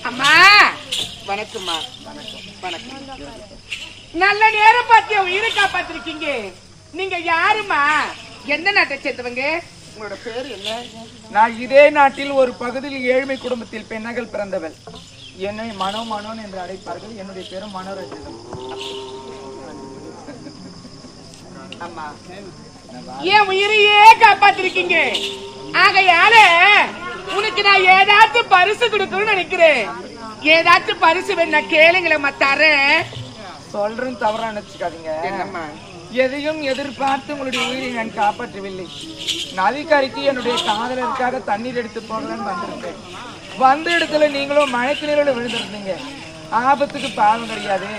அம்மா வணக்கம்மா. வணக்கம். நல்ல நேரம் பார்த்து உயிரை காப்பாத்திருக்கீங்க. நீங்க யாருமா? எந்த நாட்டை சேர்ந்தவங்க? உங்களோட பேர் என்ன? நான் இதே நாட்டில் ஒரு பகுதியில் ஏழ்மை குடும்பத்தில் பெண்ணகள் பிறந்தவள். என்னை மனோன் என்று அழைப்பார்கள். என்னுடைய பேரும் மனோரஞ்சனம். அம்மா என் உயிரையே காப்பாத்திருக்கீங்க. ஆகையால உனக்கு நான் ஏதாச்சும் பரிசு கொடுக்கணும்னு நினைக்கிறேன். ஏதாச்சும் பரிசு வேணா கேளுங்களேம்மா, தரேன். சொல்றேன், தவறா நினைச்சுக்காதீங்க. என்னம்மா? எதையும் எதிர்பார்த்து உங்களுடைய உயிரை நான் காப்பாற்றவில்லை. நதிக்கரைக்கு என்னுடைய காதலருக்காக தண்ணீர் எடுத்து போகலான்னு வந்திருந்தேன். வந்த இடத்துல நீங்களும் மழைக்கு நீரோட விழுந்திருந்தீங்க. ஆபத்துக்கு பாவம் கிடையாது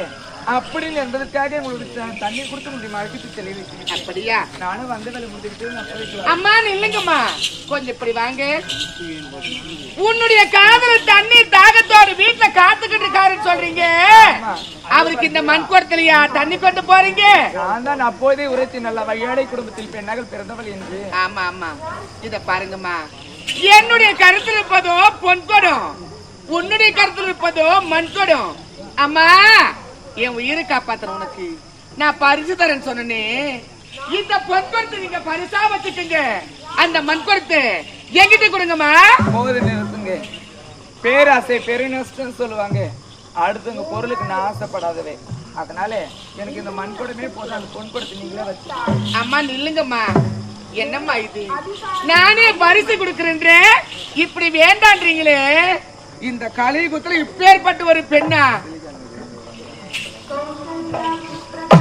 அப்படின்னு என்பதற்காக உங்களுக்கு தண்ணீர் கொடுத்து உங்களுடைய மழைக்கு தெளிவிட்டேன். அப்படியா? நானும் வந்த வேலை முடிச்சுட்டு அம்மா நில்லுங்கம்மா, கொஞ்சம் இப்படி வாங்க. உன்னுடைய காதல் தண்ணீர் தாகத்தோடு வீட்டுல காத்துக்கிட்டு இருக்காருன்னு சொல்றீங்க. அவருக்கு இந்த மண் குடத்திலையா தண்ணி கொண்டு போறீங்க? நான் தான் அப்போதே உரைத்தி நல்ல ஏழை குடும்பத்தில் பெண்ணாக பிறந்தவள் என்று. ஆமா ஆமா, இத பாருங்கம்மா. என்னுடைய கருத்தில் இருப்பதோ பொன் குடம், உன்னுடைய கருத்தில் இருப்பதோ மண் குடம். அம்மா என் உயிரை காப்பாத்துற உனக்கு நான் பரிசு தரேன்னு சொன்னே. இந்த பொன் குடத்தை நீங்க பரிசா வச்சுக்கோங்க. அந்த மண் குடத்தை என்கிட்ட கொடுங்கம்மா. போகுது நிறுத்துங்க. பேராசை பெருநஷ்டம் சொல்லுவாங்க. அடுத்தவங்க பொருளுக்கு நான் ஆசைப்படாதவே. அதனால எனக்கு இந்த மண் குடமே போதும். அந்த பொன் குடத்தை நீங்களே வச்சு. அம்மா நில்லுங்கம்மா. என்னம்மா இது? நானே பரிசு கொடுக்கறேன், இப்படி வேண்டான்றீங்களே. இந்த கலியுகத்துல இப்பேற்பட்ட ஒரு பெண்ணா?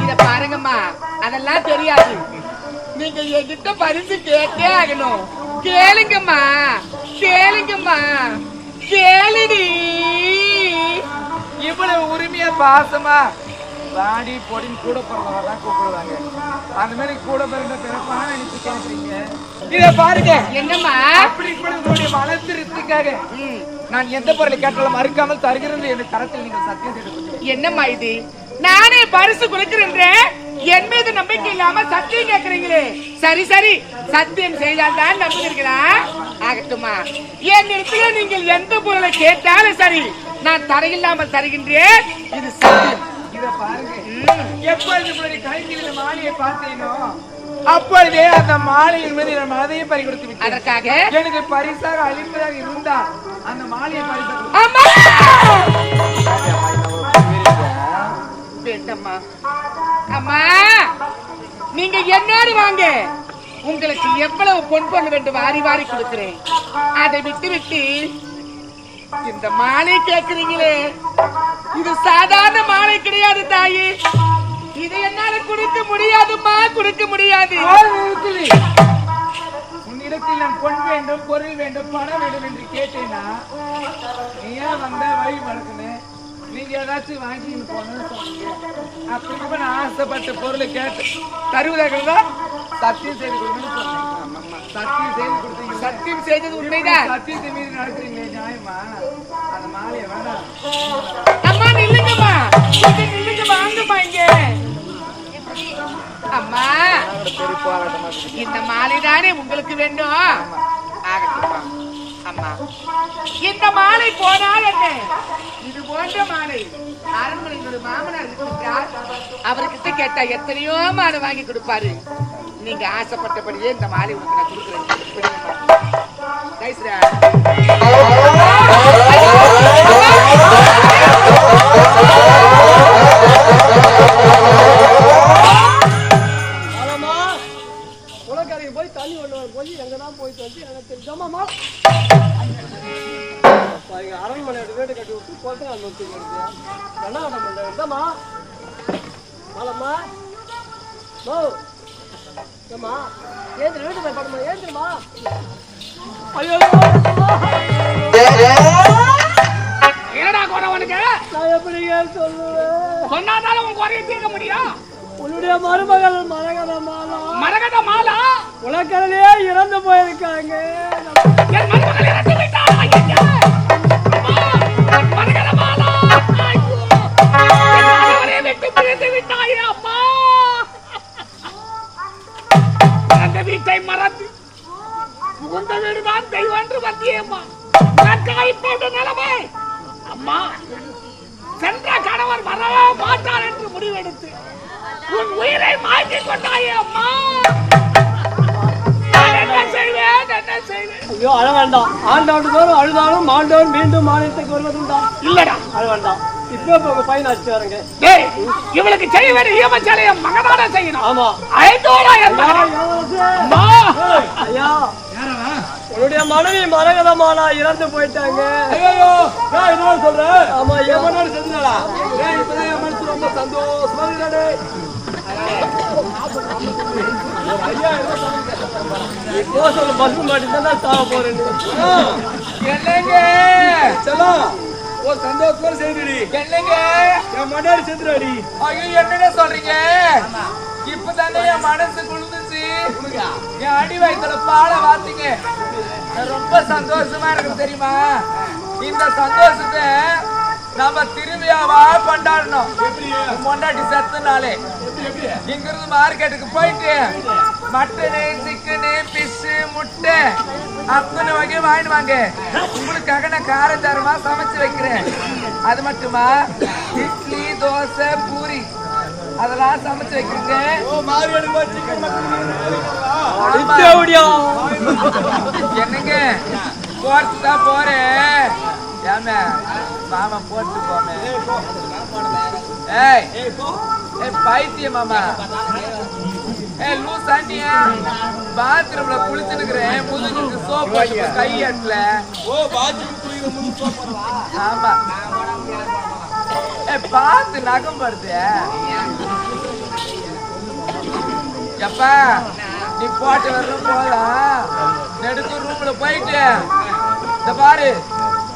இத பாருங்கம்மா, அதெல்லாம் தெரியாது. நீங்க என்கிட்ட பரிசு கேட்டே ஆகணும். கேளுங்கம்மா, கேளுங்கம்மா, கேளுடி. இவ்வளவு உரிமையா பாசமா வாடி பொடின்னு கூட பிறந்தவதான் கூப்பிடுவாங்க. அந்த மாதிரி கூட பிறந்த பிறப்பான நினைச்சு கேட்கறீங்க. இத பாருங்க. என்னம்மா? அப்படி கூட உங்களுடைய மனத்திருத்துக்காக நான் எந்த பொருளை கேட்டாலும் மறுக்காமல் தருகிறது என்ற கரத்தில் நீங்கள் சத்தியம் செய்து. என்னம்மா இது? நானே பரிசு கொடுக்கிறேன், என் மீது நம்பிக்கை இல்லாம சத்தியம் கேட்கறீங்களே. சரி சரி, சத்தியம் செய்தால்தான் நம்புகிறீங்களா? ஆகட்டுமா. என் இடத்துல நீங்கள் எந்த பொருளை கேட்டாலும் சரி, நான் தரையில்லாமல் தருகின்றேன். இது சத்தியம். இத பாருங்க. எப்பொழுது உங்களுடைய கையில் இந்த மாலையை பார்த்தேனோ அப்பொழுதே அந்த மாலையின் மீது என் மனதையும் பறி கொடுத்து விட்டேன். அதற்காக எனக்கு பரிசாக அளிப்பதாக இருந்தா அந்த மாலையை பரிசாக. வேண்டம்மா. அம்மா நீங்க என்னோடு வாங்க. உங்களுக்கு எவ்வளவு பொன் பண்ண வேண்டும் வாரி வாரி கொடுக்கிறேன். அதை விட்டு விட்டு இந்த மாலை கேட்கிறீங்களே, இது சாதாரண மாலை கிடையாது தாயே. இதை என்னால கொடுக்க முடியாதுமா, கொடுக்க முடியாது. உன்னிடத்தில் நான் பொன் வேண்டும், பொருள் வேண்டும், பணம் வேண்டும் என்று கேட்டேன்னா நீ ஏன் வந்த வழி மறக்கணும்? நீங்க ஏதாச்சும் வாங்கிட்டு போகணும்னு சொன்னீங்க. அப்படி நான் ஆசைப்பட்ட பொருளை கேட்டு தருவதாக சத்தியம் செய்து கொடுக்கணும்னு சொன்னேன். சத்தியம் செய்து கொடுத்தீங்க. சத்தியம் செய்தது உண்மைதான். சத்தியத்தை மீறி நடக்கிறீங்களே நியாயமா? அந்த மாலையை வேணாம். அம்மா நில்லுங்கம்மா, நில்லுங்க, வாங்கம்மா இங்க. அம்மா இந்த மாலை தானே உங்களுக்கு வேண்டும்? ஆகட்டும்மா. அம்மா இந்த மாலை போனால் என்ன? இது போன்ற மாலை அரண்மனையோட மாமனார் இருக்கிறார். அவர்கிட்ட கேட்டா எத்தனையோ மாலை வாங்கி கொடுப்பாரு. நீங்க ஆசைப்பட்டபடியே இந்த மாலை உங்களுக்கு நான் கொடுக்குறேன். உலகரைக்கு போய் தண்ணி கொண்டு போய் எங்கதான் போயிட்டு வந்து எனக்கு தெரிஞ்சாமா அரண்மனை வீடு கட்டி விட்டு போட்டு அந்த ஒத்து என்ன பண்ணமா மாலம்மா நோ ஏமா ஏந்திர வீட்டு போய் படமா ஏந்திரமா. ஐயோ என்னடா குறை உனக்கு? நான் எப்படி சொல்லுவேன்? சொன்னாதாலும் உன் குறைய தீர்க்க முடியும். உன்னுடைய மருமகள் மரகத மாலா. மரகத மாலா உலகத்திலே இறந்து போயிருக்காங்க. என் மருமகள் இறந்து விட்டாள். மரகத மாலா விட்டு பிரிந்து விட்டாயே அம்மா. அந்த வீட்டை மறந்து உங்க வீடுதான் தெய்வம் என்று வந்தியேம்மா. இப்போது நிலைமை அம்மா சென்ற கணவர் வரவே மாட்டார் என்று முடிவெடுத்து உன் உயிரை மாற்றிக் கொண்டாயே அம்மா. என்ன செய்வேன் என்ன செய்வேன்? ஐயோ அழ வேண்டாம். ஆண்டாண்டு தோறும் அழுதாலும் மாண்டவன் மீண்டும் மாநிலத்துக்கு வருவதுண்டா? இல்லடா அழ வேண்டாம். இப்ப உங்க பையன் அடிச்சு வரங்க. டேய் இவளுக்கு செய்ய வேண்டிய ஈமச்சாலைய மகனான செய்யணும். ஆமா 5000 அம்மா. ஐயா உன்னுடைய மனைவி மரகதமாலா இறந்து போயிட்டாங்க. ஐயோ நான் என்ன சொல்றேன்? ஆமா ஐயா எவனால செஞ்சுடா? ஏய் இப்பதான் என் மனசு ரொம்ப சந்தோஷமா இருக்குடா. இப்போ சொல்ல பஸ் மாட்டி தான் சாக போறேன். என்னங்க செல்லம் ஓ சந்தோஷமா செய்துடி. என்னங்க என் மனசு செஞ்சுடாடி. ஐயோ என்னங்க சொல்றீங்க? இப்பதானே என் மனசு குளிர்ந்துச்சு. என் அடி வயித்துல பாலை வாத்தீங்க. ரொம்ப சந்தோஷமா இருக்கு தெரியுமா? இந்த சந்தோஷத்தை நம்ம திருவிழாவா கொண்டாடணும். கொண்டாடி செத்தனாலே இங்க இருந்து மார்க்கெட்டுக்கு போயிட்டு மட்டனு சிக்கனு பிஷ் முட்டை அத்தனை வகை வாங்கிடுவாங்க. உங்களுக்காக நான் காரச்சாரமா சமைச்சு வைக்கிறேன். அது மட்டுமா இட்லி தோசை பூரி அதெல்லாம் சமைச்சு வைக்கிறீங்க. என்னங்க போறதுதான் போறேன். ஏமே மாமா போட்டு போமே. ஏய் பைத்திய மாமா. ஏய் லூஸ் ஆண்டியா பாத்ரூம்ல குளிச்சுக்கிறேன். முதுகுக்கு சோப்பு கையட்ல. ஓ பாத்ரூம் குளிக்கிற முது சோப்பு. ஆமா ஏய் பாத்து நகம் படுது. எப்பா நீ போட்டு வரணும் போலாம். நெடுத்து ரூம்ல போயிட்டு இந்த பாரு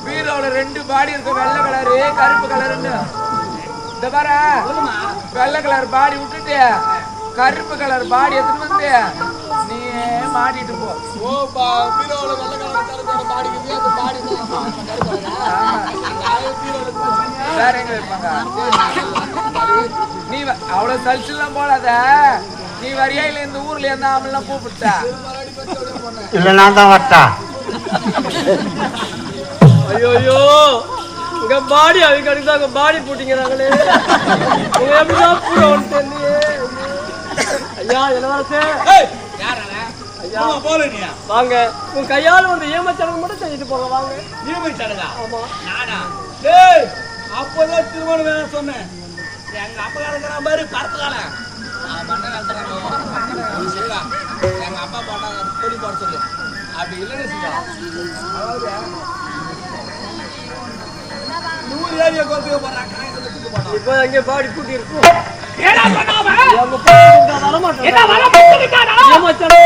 பீரோல 2 பாடி இருக்கு. வெள்ளை கலரு கருப்பு கலருன்னு. இந்த பாரு வெள்ளை கலர் பாடி விட்டுட்டு கருப்பு கலர் பாடி எடுத்துட்டு வந்து நீ மாட்டிட்டு போ. பீரோல வெள்ளை கலர் கருப்பு பாடி வேற எங்க இருப்பாங்க? நீ அவ்வளவு சலிச்சுலாம் போடாத. நீ வரியா இல்ல இந்த ஊர்ல இருந்தா அவெல்லாம் கூப்பிட்டா இல்ல நான் தான் வரட்டா? ஐயோ உங்க பாடி அவங்க அடிதான் உங்க பாடி போட்டீங்கிறாங்களே. உங்க எப்படிதான் கூட ஒன்று தெரியலையே. ஐயா இளவரசே ஐயா வாங்க. உங்க கையால வந்து ஈமச்சடங்கு மட்டும் செஞ்சுட்டு போங்க வாங்க. ஈமச்சடங்கா? ஆமா நானா? டேய் அப்பதான் திருமணம் வேணும் சொன்னேன். எங்க அப்பா காலத்துல பாரு பரப்பு காலம் மண்ண காலத்துல சொல்லுவா. எங்க அப்பா போட்டாங்க சொல்லி போட சொல்லு. அப்படி இல்லைன்னு சொல்லுவா. ஏரியா கோர்த்துக்கு போறாங்க. இப்போ எங்க பாடி கூட்டி இருக்கும். ஏடா பண்ணாம அவங்க போய் வர மாட்டாங்க. என்ன வர மாட்டேங்கடா. ஈமச்சடங்கு